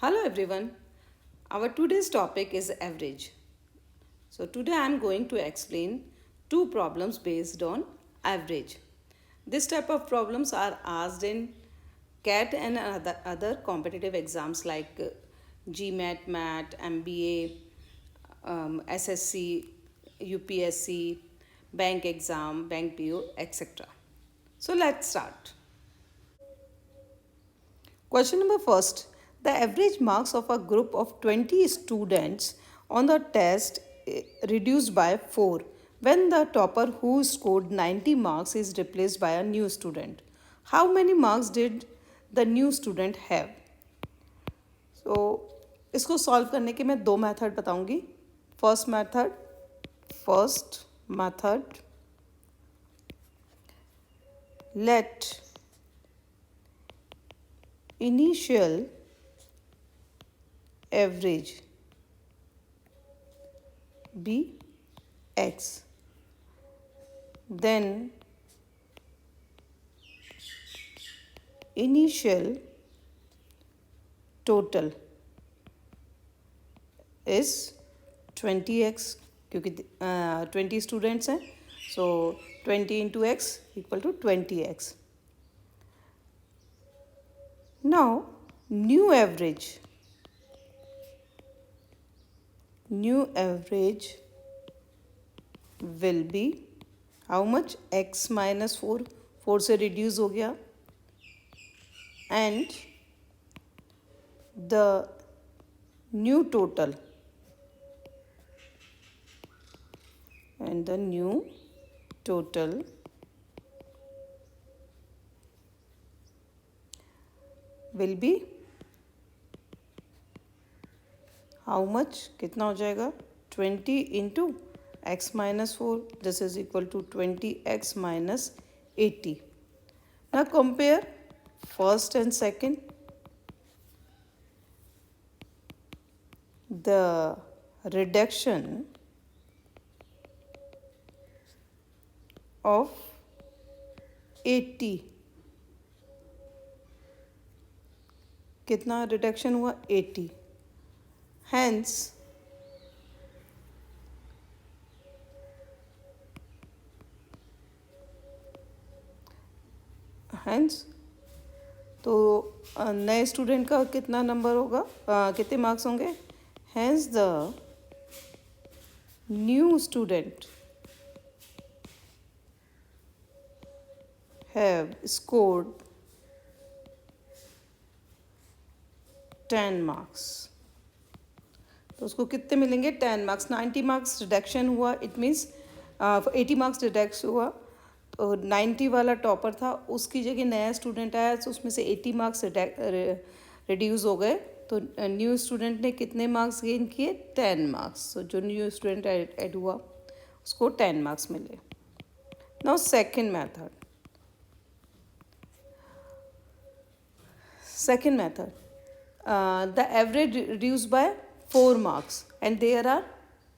Hello everyone. Our today's topic is average. So today I am going to explain two problems based on average. This type of problems are asked in CAT and other competitive exams like GMAT, MAT, MBA, SSC, UPSC, bank exam, bank PO, etc. So let's start. Question number first. The average marks of a group of 20 students on the test reduced by 4 when the topper who scored 90 marks is replaced by a new student. How many marks did the new student have? So इसको solve करने के मैं दो method बताऊंगी. First method let initial average be x, then initial total is 20x क्योंकि 20 students हैं, so 20 into x equal to 20x. Now new average will be how much? X minus 4, 4 से reduce हो गया, and the new total will be how much? कितना हो जाएगा? 20 into x minus 4. This is equal to 20x minus 80. Now compare first and second. The reduction of 80, कितना reduction हुआ? 80. Hence तो नए स्टूडेंट का कितना नंबर होगा, कितने मार्क्स होंगे? Hence the new student have scored 10 marks. तो उसको कितने मिलेंगे? 10 मार्क्स. 90 मार्क्स रिडक्शन हुआ, इट मीन्स 80 मार्क्स डिडक्ट हुआ. तो 90 वाला टॉपर था, उसकी जगह नया स्टूडेंट आया, तो उसमें से 80 मार्क्स रिड्यूस हो गए. तो न्यू स्टूडेंट ने कितने मार्क्स गेन किए? 10 मार्क्स. तो जो न्यू स्टूडेंट ऐड हुआ उसको 10 मार्क्स मिले. Now second method, the average reduced by 4 marks and there are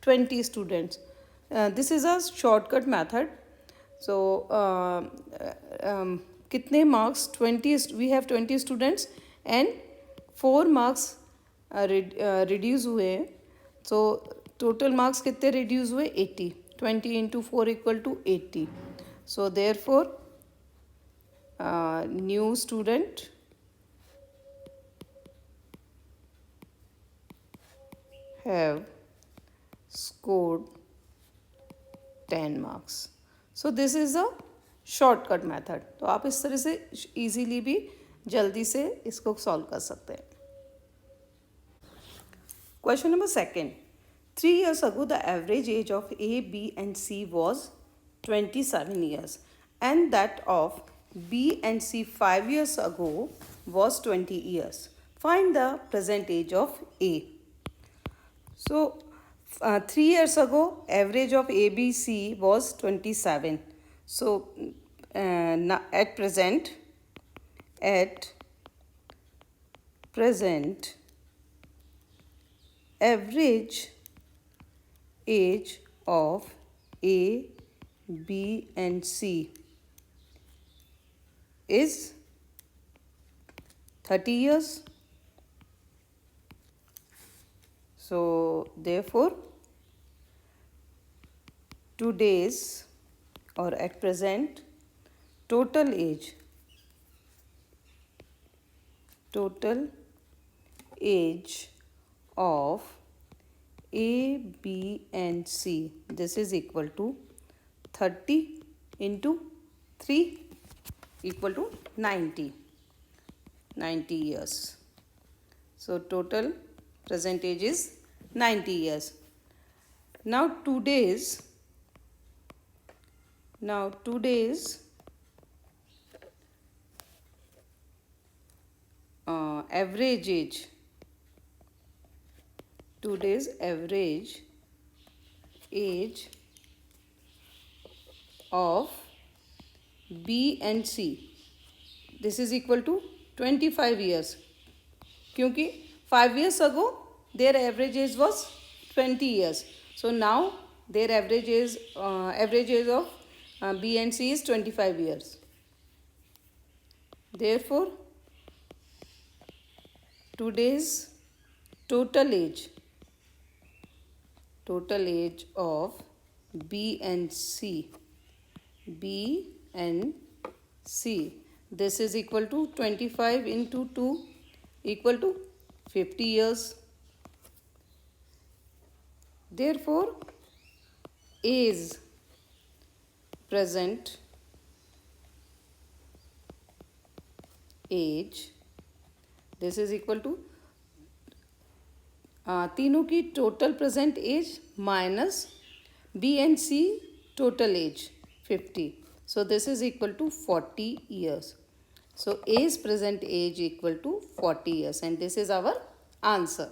20 students. This is a shortcut method. So कितने marks? 20. We have 20 students and 4 marks reduce हुए हैं. So total marks कितने reduce हुए? 80. 20 into 4 equal to 80. So therefore new student have scored 10 marks. So this is a shortcut method. तो आप इस तरह से easily भी जल्दी से इसको solve कर सकते हैं. Question number second. 3 years ago, the average age of A, B and C was 27 years and that of B and C 5 years ago was 20 years. Find the present age of A. So 3 years ago, average of ABC was 27. So now at present, average age of A, B and C is 30 years. So therefore today's or at present total age of A, B and C, this is equal to 30 into 3 equal to 90 years. So total present age is 90 years. Now today's average age, today's average age of B and C, this is equal to 25 years. क्योंकि 5 years ago their average age was 20 years. So now their average age of B and C is 25 years. Therefore today's total age of B and C, this is equal to 25 into 2 equal to 50 years. Therefore A's present age, this is equal to तीनों की total present age minus B and C total age 50. So this is equal to 40 years. So A's present age equal to 40 years and this is our answer.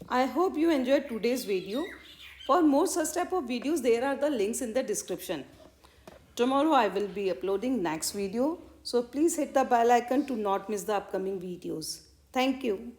I hope you enjoyed today's video. For more such type of videos, there are the links in the description. Tomorrow I will be uploading next video. So please hit the bell icon to not miss the upcoming videos. Thank you.